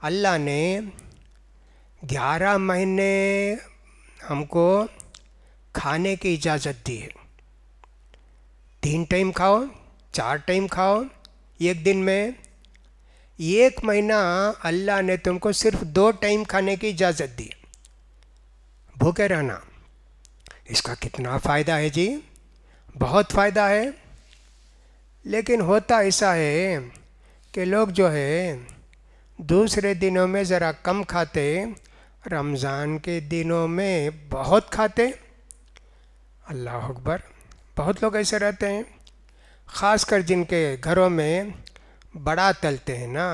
اللہ نے 11 مہینے ہم کو کھانے کی اجازت دی ہے. 3 ٹائم کھاؤ، 4 ٹائم کھاؤ ایک دن میں. 1 مہینہ اللہ نے تم کو صرف 2 ٹائم کھانے کی اجازت دی، بھوکے رہنا. اس کا کتنا فائدہ ہے جی، بہت فائدہ ہے. لیکن ہوتا ایسا ہے کہ لوگ جو ہے دوسرے دنوں میں ذرا کم کھاتے، رمضان کے دنوں میں بہت کھاتے. اللہ اکبر، بہت لوگ ایسے رہتے ہیں، خاص کر جن کے گھروں میں بڑا تلتے ہیں نا.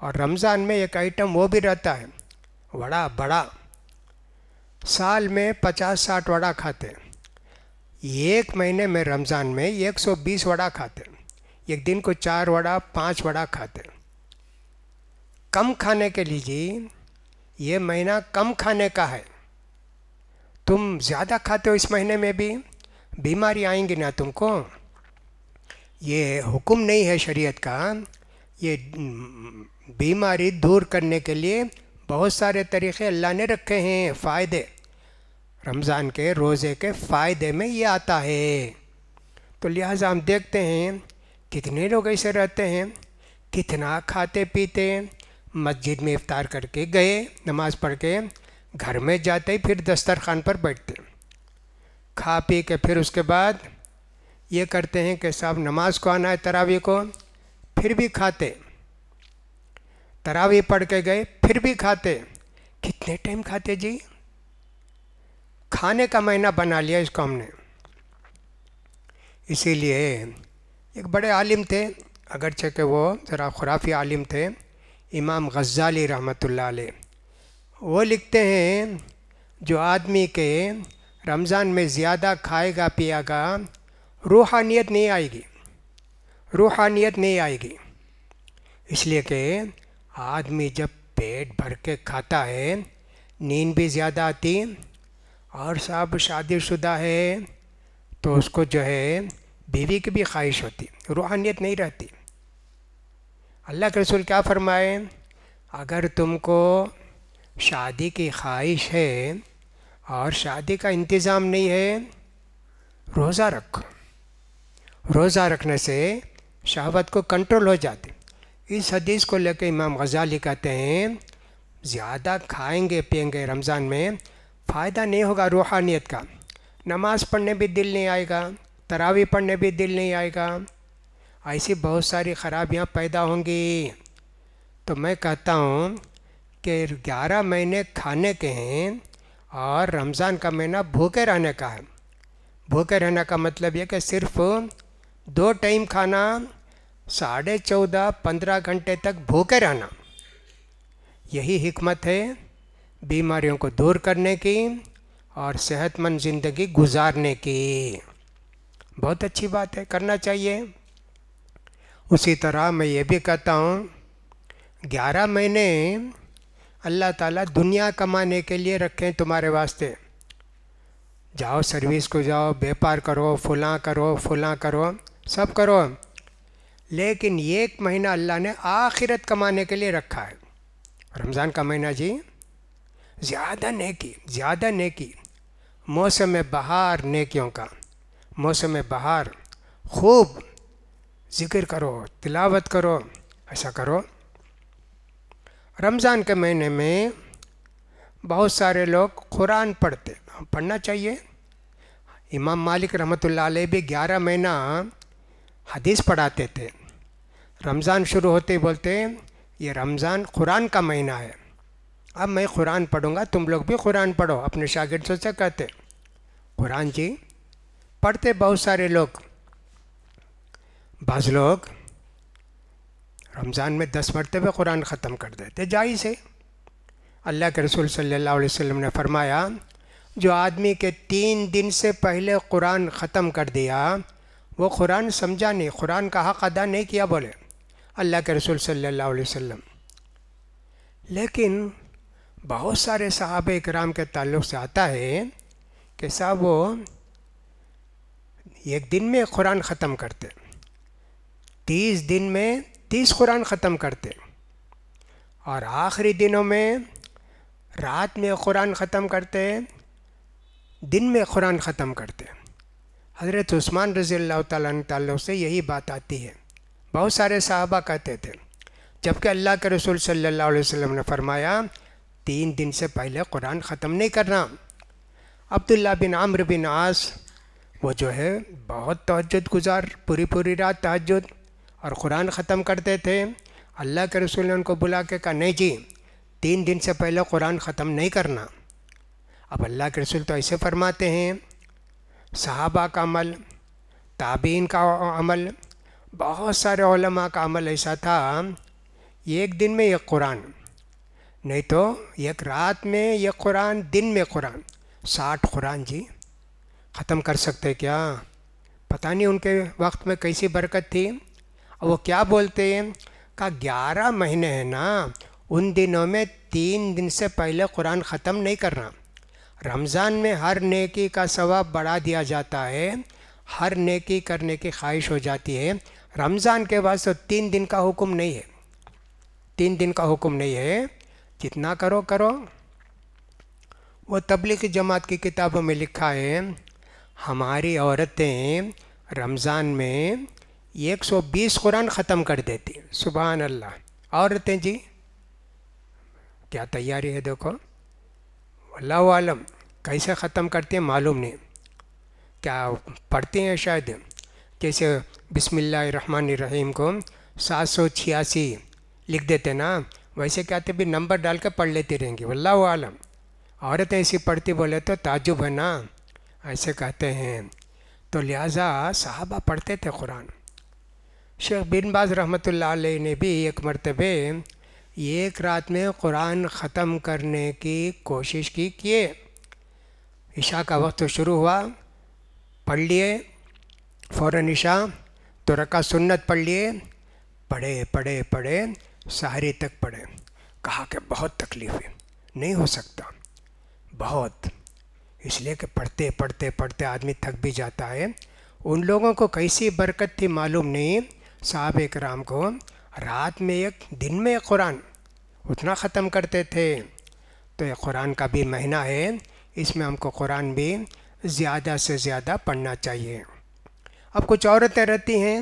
اور رمضان میں ایک آئٹم وہ بھی رہتا ہے، وڑا بڑا. سال میں 50-60 وڑا کھاتے. 1 مہینے میں رمضان میں 120 وڑا کھاتے. ایک دن کو 4 وڑا 5 وڑا کھاتے. کم کھانے کے لیے جی، یہ مہینہ کم کھانے کا ہے. تم زیادہ کھاتے ہو اس مہینے میں بھی بیماری آئیں گی نا تم کو. یہ حکم نہیں ہے شریعت کا. یہ بیماری دور کرنے کے لیے بہت سارے طریقے اللہ نے رکھے ہیں. فائدے رمضان کے روزے کے فائدے میں یہ آتا ہے. تو لہٰذا ہم دیکھتے ہیں کتنے لوگ ایسے رہتے ہیں، کتنا کھاتے پیتے، مسجد میں افطار کر کے گئے، نماز پڑھ کے گھر میں جاتے ہی پھر دسترخوان پر بیٹھتے، کھا پی کے پھر اس کے بعد یہ کرتے ہیں کہ صاحب نماز کو آنا ہے تراویح کو، پھر بھی کھاتے. تراویح پڑھ کے گئے پھر بھی کھاتے. کتنے ٹائم کھاتے جی. کھانے کا مہینہ بنا لیا اس کو ہم نے. اسی لیے ایک بڑے عالم تھے، اگرچہ کہ وہ ذرا خرافی عالم تھے، امام غزالی رحمۃ اللہ علیہ. وہ لکھتے ہیں جو آدمی کے رمضان میں زیادہ کھائے گا پیا گا، روحانیت نہیں آئے گی، روحانیت نہیں آئے گی. اس لیے کہ آدمی جب پیٹ بھر کے کھاتا ہے نیند بھی زیادہ آتی. اور صاحب شادی شدہ ہے تو اس کو جو ہے بیوی کی بھی خواہش ہوتی، روحانیت نہیں رہتی. اللہ کے رسول کیا فرمائے، اگر تم کو شادی کی خواہش ہے اور شادی کا انتظام نہیں ہے، روزہ رکھو. روزہ رکھنے سے شہوت کو کنٹرول ہو جاتی. اس حدیث کو لے کے امام غزالی کہتے ہیں زیادہ کھائیں گے پئیں گے رمضان میں فائدہ نہیں ہوگا روحانیت کا. نماز پڑھنے بھی دل نہیں آئے گا، تراویح پڑھنے بھی دل نہیں آئے گا، ایسی بہت ساری خرابیاں پیدا ہوں گی. تو میں کہتا ہوں کہ 11 مہینے کھانے کے ہیں اور رمضان کا مہینہ بھوکے رہنے کا ہے. بھوکے رہنے کا مطلب یہ کہ صرف 2 ٹائم کھانا، 14.5-15 گھنٹے تک بھوکے رہنا. یہی حکمت ہے بیماریوں کو دور کرنے کی اور صحت مند زندگی گزارنے کی. بہت اچھی بات ہے، کرنا چاہیے. اسی طرح میں یہ بھی کہتا ہوں 11 مہینے اللہ تعالیٰ دنیا کمانے کے لیے رکھیں تمہارے واسطے. جاؤ سروس کو جاؤ، بیپار کرو، فلاں کرو، فلاں کرو، سب کرو. لیکن 1 مہینہ اللہ نے آخرت کمانے کے لیے رکھا ہے. رمضان کا مہینہ جی، زیادہ نیکی، زیادہ نیکی. موسم بہار نیکیوں کا، موسم بہار. خوب ذکر کرو، تلاوت کرو، ایسا کرو. رمضان کے مہینے میں بہت سارے لوگ قرآن پڑھتے، پڑھنا چاہیے. امام مالک رحمۃ اللہ علیہ بھی 11 مہینہ حدیث پڑھاتے تھے. رمضان شروع ہوتے ہی بولتے یہ رمضان قرآن کا مہینہ ہے، اب میں قرآن پڑھوں گا، تم لوگ بھی قرآن پڑھو. اپنے شاگردوں سے کہتے قرآن جی پڑھتے بہت سارے لوگ. بعض لوگ رمضان میں 10 مرتبہ قرآن ختم کر دیتے، جائز ہے. اللہ کے رسول صلی اللہ علیہ وسلم نے فرمایا جو آدمی کے 3 دن سے پہلے قرآن ختم کر دیا وہ قرآن سمجھا نہیں، قرآن کا حق ادا نہیں کیا، بولے اللہ کے رسول صلی اللہ علیہ وسلم. لیکن بہت سارے صحابہ کرام کے تعلق سے آتا ہے کہ صاحب وہ 1 دن میں قرآن ختم کرتے، 30 دن میں 30 قرآن ختم کرتے. اور آخری دنوں میں رات میں قرآن ختم کرتے، دن میں قرآن ختم کرتے۔ حضرت عثمان رضی اللہ تعالیٰ عنہ تعلق سے یہی بات آتی ہے، بہت سارے صحابہ کہتے تھے، جبکہ اللہ کے رسول صلی اللہ علیہ وسلم نے فرمایا 3 دن سے پہلے قرآن ختم نہیں کرنا۔ عبداللہ بن عمرو بن عاص وہ جو ہے بہت تہجد گزار، پوری رات تہجد اور قرآن ختم کرتے تھے۔ اللہ کے رسول نے ان کو بلا کے کہا نہیں جی 3 دن سے پہلے قرآن ختم نہیں کرنا۔ اب اللہ کے رسول تو ایسے فرماتے ہیں، صحابہ کا عمل، تابعین کا عمل، بہت سارے علماء کا عمل ایسا تھا، ایک دن میں ایک قرآن، نہیں تو ایک رات میں ایک قرآن، دن میں قرآن، 60 قرآن جی ختم کر سکتے کیا؟ پتہ نہیں ان کے وقت میں کیسی برکت تھی۔ اور وہ کیا بولتے ہیں کہ 11 مہینے ہیں نا، ان دنوں میں 3 دن سے پہلے قرآن ختم نہیں کرنا۔ رمضان میں ہر نیکی کا ثواب بڑھا دیا جاتا ہے، ہر نیکی کرنے کی خواہش ہو جاتی ہے۔ رمضان کے بعد تو 3 دن کا حکم نہیں ہے، 3 دن کا حکم نہیں ہے، جتنا کرو کرو۔ وہ تبلیغی جماعت کی کتابوں میں لکھا ہے ہماری عورتیں رمضان میں 120 قرآن ختم کر دیتی، سبحان اللہ۔ عورتیں جی کیا تیاری ہے دیکھو، اللہ عالم کیسے ختم کرتی ہیں معلوم نہیں، کیا پڑھتی ہیں شاید، جیسے بسم اللہ الرحمن الرحیم کو 786 لکھ دیتے نا، ویسے کہتے بھی نمبر ڈال کے پڑھ لیتی رہیں گی، واللہ عالم۔ عورتیں ایسی پڑھتی بولے تو تعجب ہے نا، ایسے کہتے ہیں۔ تو لہٰذا صحابہ پڑھتے تھے قرآن۔ شیخ بن باز رحمۃ اللہ علیہ نے بھی ایک مرتبہ ایک رات میں قرآن ختم کرنے کی کوشش کیے۔ عشاء کا وقت شروع ہوا، پڑھ لیے فوراً عشاء، تو رکعت سنت پڑھ لیے، پڑھے سحری تک پڑھے۔ کہا کہ بہت تکلیف ہے، نہیں ہو سکتا، بہت، اس لیے کہ پڑھتے آدمی تھک بھی جاتا ہے۔ ان لوگوں کو کیسی برکت تھی معلوم نہیں، صحابہ کرام کو رات میں ایک، دن میں ایک قرآن اتنا ختم کرتے تھے۔ تو یہ قرآن کا بھی مہینہ ہے، اس میں ہم کو قرآن بھی زیادہ سے زیادہ پڑھنا چاہیے۔ اب کچھ عورتیں رہتی ہیں،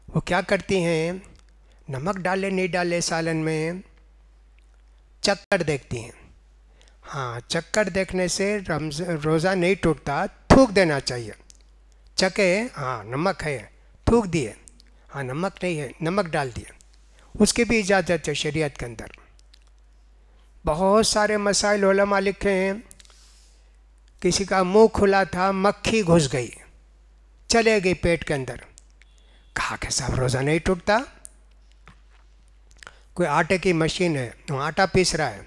وہ کیا کرتی ہیں، نمک ڈالے نہیں ڈالے سالن میں، چکر دیکھتی ہیں۔ ہاں، چکر دیکھنے سے روزہ نہیں ٹوٹتا، تھوک دینا چاہیے۔ چکے ہاں نمک ہے، تھوک دیے، ہاں نمک نہیں ہے، نمک ڈال دیے، اس کی بھی اجازت ہے شریعت کے اندر۔ بہت سارے مسائل علماء لکھے ہیں، کسی کا منہ کھلا تھا، مکھی گھس گئی، چلے گئی پیٹ کے اندر، کہا کہ صاحب روزہ نہیں ٹوٹتا۔ کوئی آٹے کی مشین ہے، وہ آٹا پیس رہا ہے،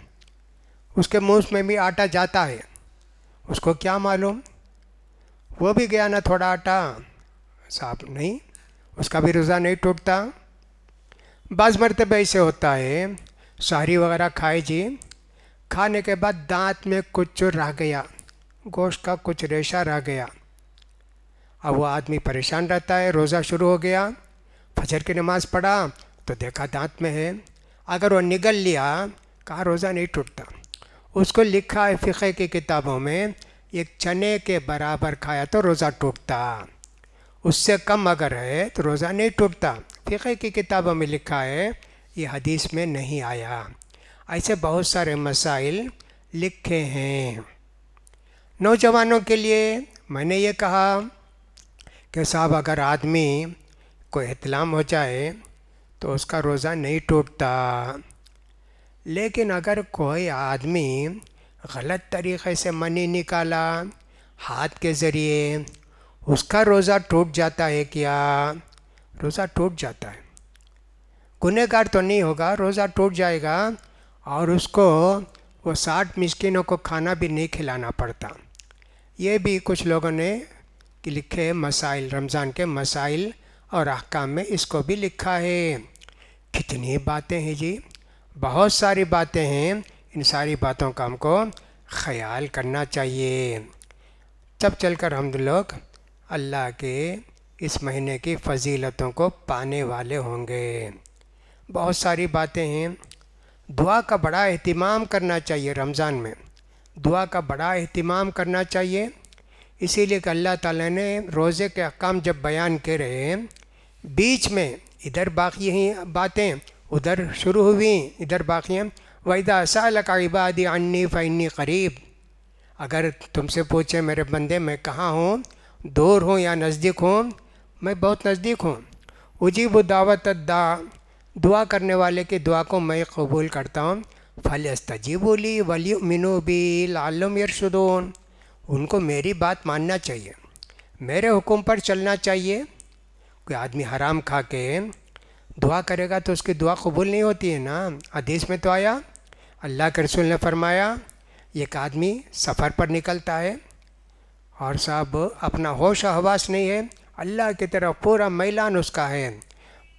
اس کے منہ میں بھی آٹا جاتا ہے، اس کو کیا معلوم، وہ بھی گیا نا تھوڑا آٹا، صاحب نہیں، اس کا بھی روزہ نہیں ٹوٹتا۔ بعض مرتبہ ایسے ہوتا ہے، سحری وغیرہ کھائے جی، کھانے کے بعد دانت میں کچھ رہ گیا، گوشت کا کچھ ریشہ رہ گیا، اب وہ آدمی پریشان رہتا ہے، روزہ شروع ہو گیا، فجر کی نماز پڑھا تو دیکھا دانت میں ہے، اگر وہ نگل لیا، کہا روزہ نہیں ٹوٹتا۔ اس کو لکھا ہے فقہ کی کتابوں میں، ایک چنے کے برابر کھایا تو روزہ ٹوٹتا، اس سے کم اگر ہے تو روزہ نہیں ٹوٹتا۔ فقہ کی کتابوں میں لکھا ہے، یہ حدیث میں نہیں آیا۔ ایسے بہت سارے مسائل لکھے ہیں۔ نوجوانوں کے لیے میں نے یہ کہا کہ صاحب اگر آدمی کو احتلام ہو جائے تو اس کا روزہ نہیں ٹوٹتا، لیکن اگر کوئی آدمی غلط طریقے سے منی نکالا ہاتھ کے ذریعے، اس کا روزہ ٹوٹ جاتا ہے کیا؟ روزہ ٹوٹ جاتا ہے، گنہگار تو نہیں ہوگا، روزہ ٹوٹ جائے گا، اور اس کو وہ 60 مسکینوں کو کھانا بھی نہیں کھلانا پڑتا۔ یہ بھی کچھ لوگوں نے لکھے مسائل، رمضان کے مسائل اور احکام میں اس کو بھی لکھا ہے۔ کتنی باتیں ہیں جی، بہت ساری باتیں ہیں، ان ساری باتوں کا ہم کو خیال کرنا چاہیے، تب چل کر ہم لوگ اللہ کے اس مہینے کی فضیلتوں کو پانے والے ہوں گے۔ بہت ساری باتیں ہیں، دعا کا بڑا اہتمام کرنا چاہیے رمضان میں، دعا کا بڑا اہتمام کرنا چاہیے، اسی لیے کہ اللہ تعالیٰ نے روزے کے احکام جب بیان کر رہے ہیں، بیچ میں ادھر باقی ہیں باتیں، ادھر شروع ہوئیں، ادھر باقی ہیں۔ وَإِذَا سَأَلَكَ عِبَادِي عَنِّي فَإِنِّي قَرِيب، اگر تم سے پوچھے میرے بندے میں کہاں ہوں، دور ہوں یا نزدیک ہوں، میں بہت نزدیک ہوں۔ اجیب دعوت الداع، دعا کرنے والے کی دعا کو میں قبول کرتا ہوں۔ فَلْيَسْتَجِيبُوا لِي وَلْيُؤْمِنُوا بِي لَعَلَّهُمْ يَرْشُدُونَ، ان کو میری بات ماننا چاہیے، میرے حکم پر چلنا چاہیے۔ کوئی آدمی حرام کھا کے دعا کرے گا تو اس کی دعا قبول نہیں ہوتی ہے نا۔ حدیث میں تو آیا، اللہ کے رسول نے فرمایا، ایک آدمی سفر پر نکلتا ہے اور صاحب اپنا ہوش و حواس نہیں ہے، اللہ کی طرف پورا میلان اس کا ہے،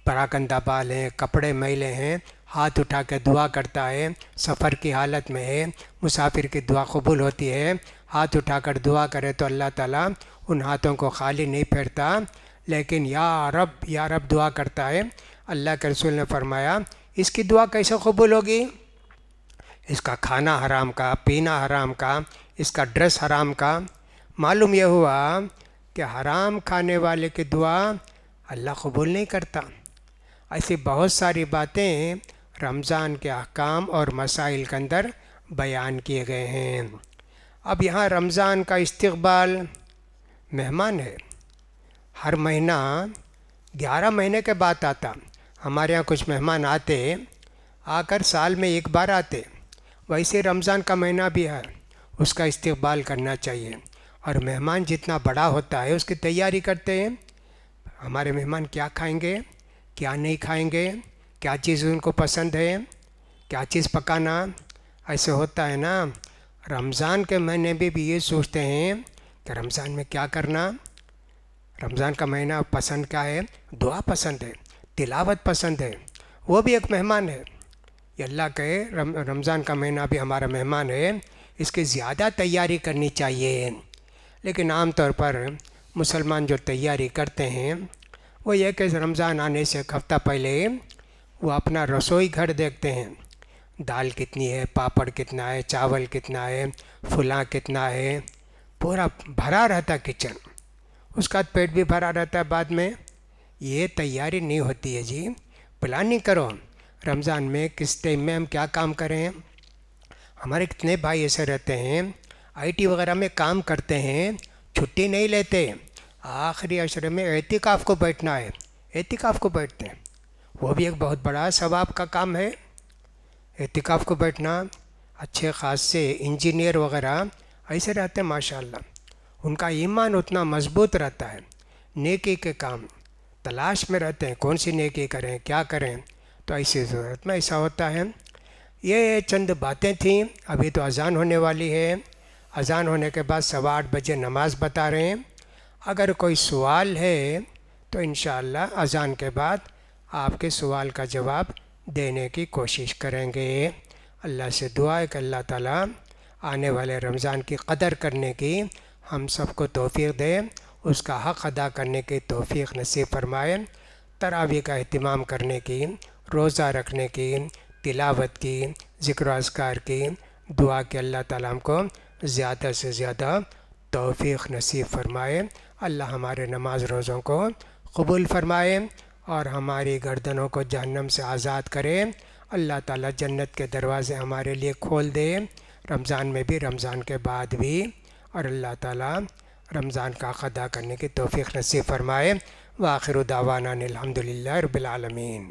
پراگندہ بال ہیں، کپڑے میلے ہیں، ہاتھ اٹھا کے دعا کرتا ہے، سفر کی حالت میں ہے، مسافر کی دعا قبول ہوتی ہے، ہاتھ اٹھا کر دعا کرے تو اللہ تعالیٰ ان ہاتھوں کو خالی نہیں پھیرتا، لیکن یا رب دعا کرتا ہے۔ اللہ کے رسول نے فرمایا اس کی دعا کیسے قبول ہوگی؟ اس کا کھانا حرام کا، پینا حرام کا، اس کا ڈریس حرام کا۔ معلوم یہ ہوا کہ حرام کھانے والے کی دعا اللہ قبول نہیں کرتا۔ ایسی بہت ساری باتیں رمضان کے احکام اور مسائل کے اندر بیان کیے گئے ہیں۔ اب یہاں رمضان کا استقبال مہمان ہے، ہر مہینہ 11 مہینے کے بعد آتا۔ ہمارے یہاں کچھ مہمان آتے، آ کر سال میں ایک بار آتے، ویسے رمضان کا مہینہ بھی ہے، اس کا استقبال کرنا چاہیے، اور مہمان جتنا بڑا ہوتا ہے اس کی تیاری کرتے ہیں، ہمارے مہمان کیا کھائیں گے، کیا نہیں کھائیں گے، کیا چیز ان کو پسند ہے، کیا چیز پکانا، ایسے ہوتا ہے نا۔ رمضان کے مہینے میں بھی یہ سوچتے ہیں کہ رمضان میں کیا کرنا۔ رمضان کا مہینہ پسند کیا ہے؟ دعا پسند ہے، تلاوت پسند ہے، وہ بھی ایک مہمان ہے۔ یہ اللہ کے رمضان کا مہینہ بھی ہمارا مہمان ہے، اس کی زیادہ تیاری کرنی چاہیے۔ لیکن عام طور پر مسلمان جو تیاری کرتے ہیں وہ یہ کہ رمضان آنے سے ایک ہفتہ پہلے وہ اپنا رسوئی گھر دیکھتے ہیں، دال کتنی ہے، پاپڑ کتنا ہے، چاول کتنا ہے، فلاں کتنا ہے، پورا بھرا رہتا کچن، اس کا پیٹ بھی بھرا رہتا ہے بعد میں۔ یہ تیاری نہیں ہوتی ہے جی، پلاننگ کرو رمضان میں کس ٹائم میں ہم کیا کام کریں۔ ہمارے کتنے بھائی ایسے رہتے ہیں IT وغیرہ میں کام کرتے ہیں، چھٹی نہیں لیتے، آخری عشرے میں اعتکاف کو بیٹھنا ہے، اعتکاف کو بیٹھتے ہیں، وہ بھی ایک بہت بڑا ثواب کا کام ہے، اعتکاف کو بیٹھنا۔ اچھے خاصے انجینئر وغیرہ ایسے رہتے ہیں ماشاءاللہ، ان کا ایمان اتنا مضبوط رہتا ہے، نیکی کے کام تلاش میں رہتے ہیں، کون سی نیکی کریں، کیا کریں، تو ایسی ضرورت میں ایسا ہوتا ہے۔ یہ چند باتیں تھیں، ابھی تو اذان ہونے والی ہے، اذان ہونے کے بعد 8:15 بجے نماز بتا رہے ہیں۔ اگر کوئی سوال ہے تو انشاءاللہ اذان کے بعد آپ کے سوال کا جواب دینے کی کوشش کریں گے۔ اللہ سے دعا ہے کہ اللہ تعالیٰ آنے والے رمضان کی قدر کرنے کی ہم سب کو توفیق دے، اس کا حق ادا کرنے کی توفیق نصیب فرمائے، تراویح کا اہتمام کرنے کی، روزہ رکھنے کی، تلاوت کی، ذکر و اذکار کی، دعا کہ اللہ تعالیٰ ہم کو زیادہ سے زیادہ توفیق نصیب فرمائے۔ اللہ ہمارے نماز روزوں کو قبول فرمائے اور ہماری گردنوں کو جہنم سے آزاد کرے۔ اللہ تعالیٰ جنت کے دروازے ہمارے لیے کھول دے، رمضان میں بھی، رمضان کے بعد بھی، اور اللہ تعالیٰ رمضان کا حق ادا کرنے کی توفیق نصیب فرمائے۔ وآخر دعوانا الحمدللہ رب العالمین۔